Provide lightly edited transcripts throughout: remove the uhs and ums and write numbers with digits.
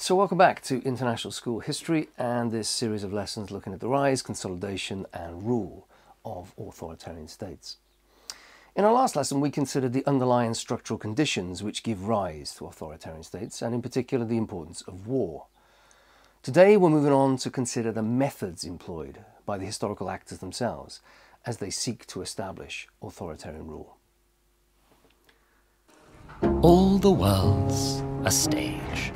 So welcome back to International School History and this series of lessons looking at the rise, consolidation and rule of authoritarian states. In our last lesson we considered the underlying structural conditions which give rise to authoritarian states and in particular the importance of war. Today we're moving on to consider the methods employed by the historical actors themselves as they seek to establish authoritarian rule. All the world's a stage.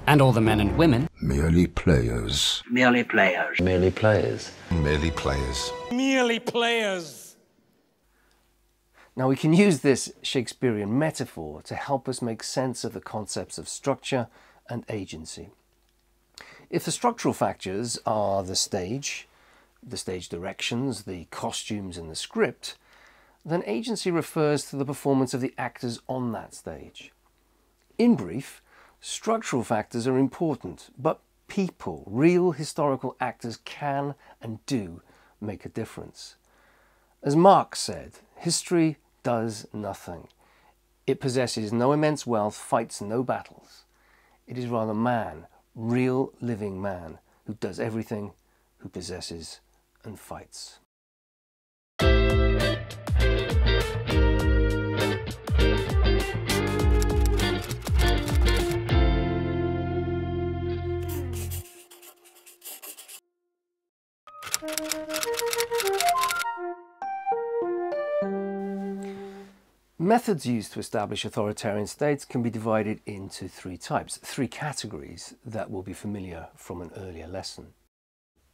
And all the men and women merely players. Merely players. Merely players. Merely players. Merely players. Now we can use this Shakespearean metaphor to help us make sense of the concepts of structure and agency. If the structural factors are the stage directions, the costumes and the script, then agency refers to the performance of the actors on that stage. In brief, structural factors are important, but people, real historical actors, can and do make a difference. As Marx said, history does nothing. It possesses no immense wealth, fights no battles. It is rather man, real living man, who does everything, who possesses and fights. Methods used to establish authoritarian states can be divided into three types, three categories that will be familiar from an earlier lesson.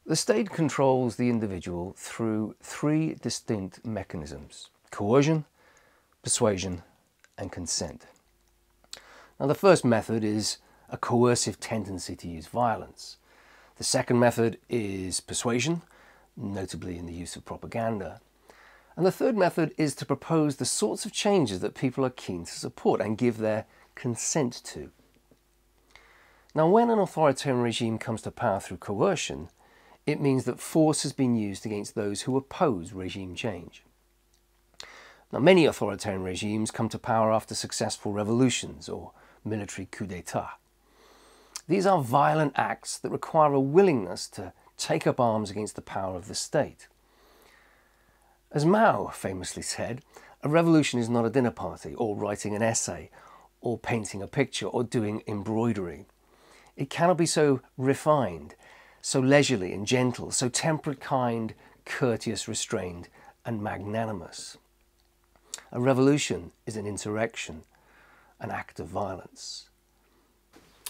The state controls the individual through three distinct mechanisms: coercion, persuasion, and consent. Now, the first method is a coercive tendency to use violence. The second method is persuasion, notably in the use of propaganda. And the third method is to propose the sorts of changes that people are keen to support and give their consent to. Now, when an authoritarian regime comes to power through coercion, it means that force has been used against those who oppose regime change. Now, many authoritarian regimes come to power after successful revolutions or military coups d'etat. These are violent acts that require a willingness to take up arms against the power of the state. As Mao famously said, a revolution is not a dinner party or writing an essay or painting a picture or doing embroidery. It cannot be so refined, so leisurely and gentle, so temperate, kind, courteous, restrained and magnanimous. A revolution is an insurrection, an act of violence.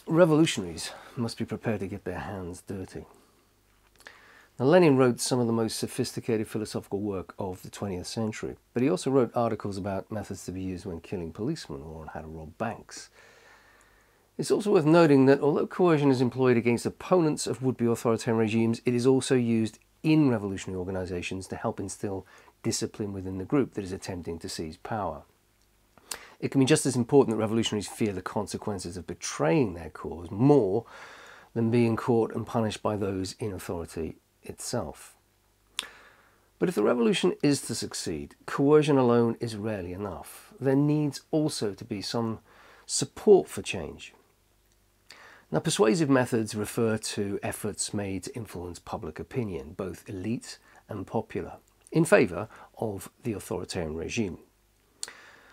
Revolutionaries must be prepared to get their hands dirty. Now, Lenin wrote some of the most sophisticated philosophical work of the 20th century, but he also wrote articles about methods to be used when killing policemen or on how to rob banks. It's also worth noting that although coercion is employed against opponents of would-be authoritarian regimes, it is also used in revolutionary organizations to help instill discipline within the group that is attempting to seize power. It can be just as important that revolutionaries fear the consequences of betraying their cause more than being caught and punished by those in authority itself. But if the revolution is to succeed, coercion alone is rarely enough. There needs also to be some support for change. Now, persuasive methods refer to efforts made to influence public opinion, both elite and popular, in favour of the authoritarian regime.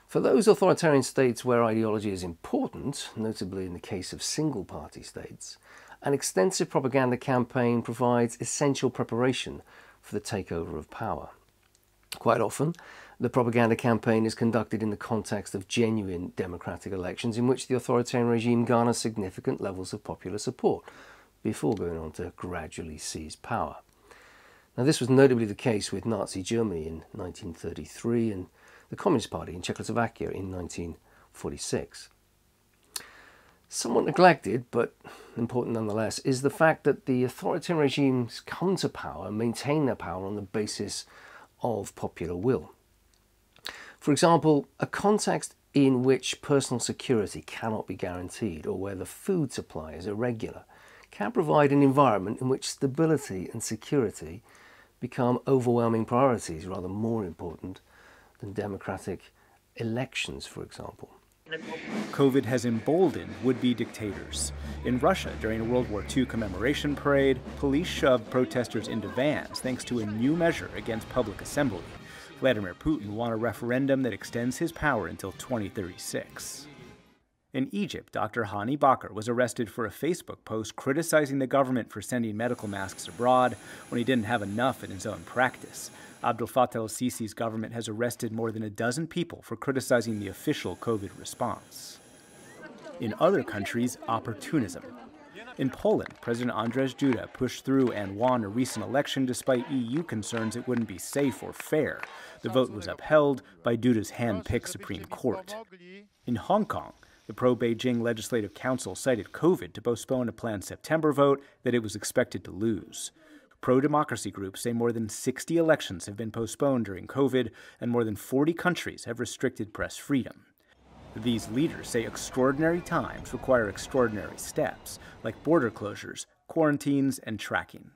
For those authoritarian states where ideology is important, notably in the case of single-party states, an extensive propaganda campaign provides essential preparation for the takeover of power. Quite often, the propaganda campaign is conducted in the context of genuine democratic elections in which the authoritarian regime garners significant levels of popular support before going on to gradually seize power. Now, this was notably the case with Nazi Germany in 1933 and the Communist Party in Czechoslovakia in 1946. Somewhat neglected, but important nonetheless, is the fact that the authoritarian regimes come to power and maintain their power on the basis of popular will. For example, a context in which personal security cannot be guaranteed or where the food supply is irregular can provide an environment in which stability and security become overwhelming priorities, rather more important than democratic elections, for example. COVID has emboldened would-be dictators. In Russia, during a World War II commemoration parade, police shoved protesters into vans thanks to a new measure against public assembly. Vladimir Putin won a referendum that extends his power until 2036. In Egypt, Dr. Hani Bakr was arrested for a Facebook post criticizing the government for sending medical masks abroad when he didn't have enough in his own practice. Abdel Fattah el-Sisi's government has arrested more than a dozen people for criticizing the official COVID response. In other countries, opportunism. In Poland, President Andrzej Duda pushed through and won a recent election despite EU concerns it wouldn't be safe or fair. The vote was upheld by Duda's hand-picked Supreme Court. In Hong Kong, the pro-Beijing Legislative Council cited COVID to postpone a planned September vote that it was expected to lose. Pro-democracy groups say more than 60 elections have been postponed during COVID, and more than 40 countries have restricted press freedom. These leaders say extraordinary times require extraordinary steps, like border closures, quarantines, and tracking.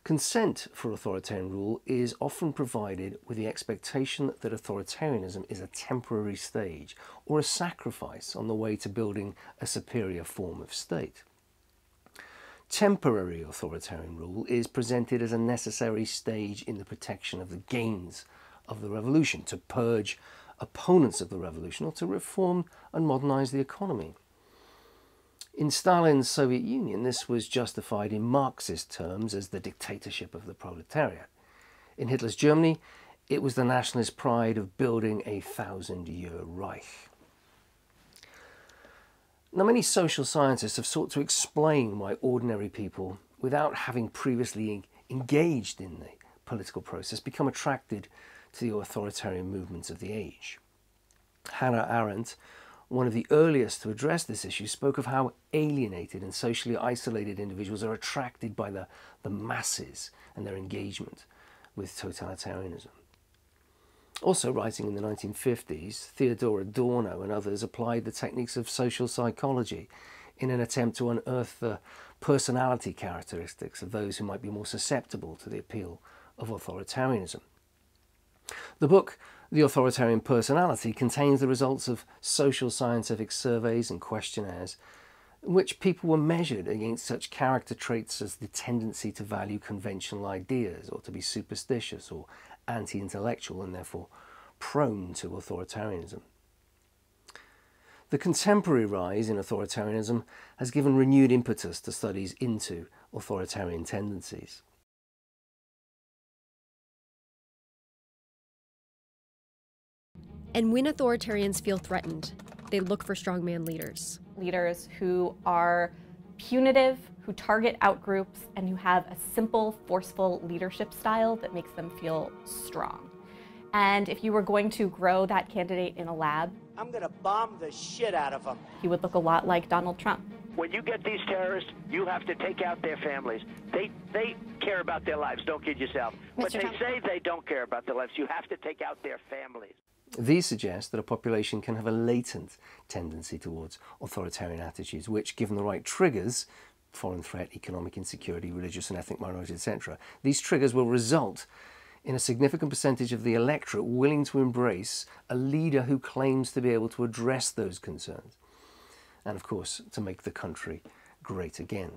Consent for authoritarian rule is often provided with the expectation that authoritarianism is a temporary stage or a sacrifice on the way to building a superior form of state. Temporary authoritarian rule is presented as a necessary stage in the protection of the gains of the revolution, to purge opponents of the revolution or to reform and modernize the economy. In Stalin's Soviet Union, this was justified in Marxist terms as the dictatorship of the proletariat. In Hitler's Germany, it was the nationalist pride of building a 1,000-year Reich. Now, many social scientists have sought to explain why ordinary people, without having previously engaged in the political process, become attracted to the authoritarian movements of the age. Hannah Arendt, one of the earliest to address this issue, spoke of how alienated and socially isolated individuals are attracted by the masses and their engagement with totalitarianism. Also writing in the 1950s, Theodor Adorno and others applied the techniques of social psychology in an attempt to unearth the personality characteristics of those who might be more susceptible to the appeal of authoritarianism. The book, The Authoritarian Personality, contains the results of social scientific surveys and questionnaires in which people were measured against such character traits as the tendency to value conventional ideas or to be superstitious or anti-intellectual and therefore prone to authoritarianism. The contemporary rise in authoritarianism has given renewed impetus to studies into authoritarian tendencies. And when authoritarians feel threatened, they look for strongman leaders. Leaders who are punitive, who target outgroups, and who have a simple, forceful leadership style that makes them feel strong. And if you were going to grow that candidate in a lab, I'm gonna bomb the shit out of them. He would look a lot like Donald Trump. When you get these terrorists, you have to take out their families. They care about their lives, don't kid yourself. But they say they don't care about their lives. You have to take out their families. These suggest that a population can have a latent tendency towards authoritarian attitudes, which, given the right triggers, foreign threat, economic insecurity, religious and ethnic minorities, etc., these triggers will result in a significant percentage of the electorate willing to embrace a leader who claims to be able to address those concerns, and of course, to make the country great again.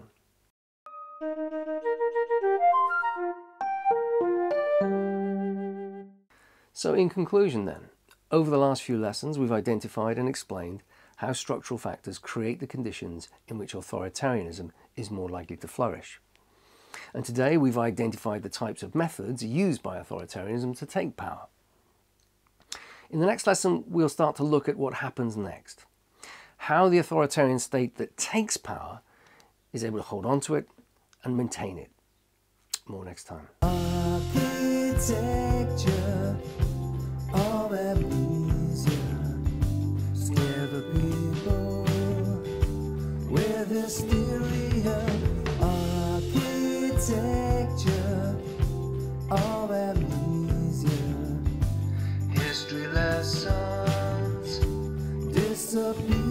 So in conclusion then, over the last few lessons, we've identified and explained how structural factors create the conditions in which authoritarianism is more likely to flourish. And today we've identified the types of methods used by authoritarianism to take power. In the next lesson, we'll start to look at what happens next. How the authoritarian state that takes power is able to hold on to it and maintain it. More next time. Architecture of amnesia, scare the people with hysteria. Architecture of amnesia, history lessons disappear.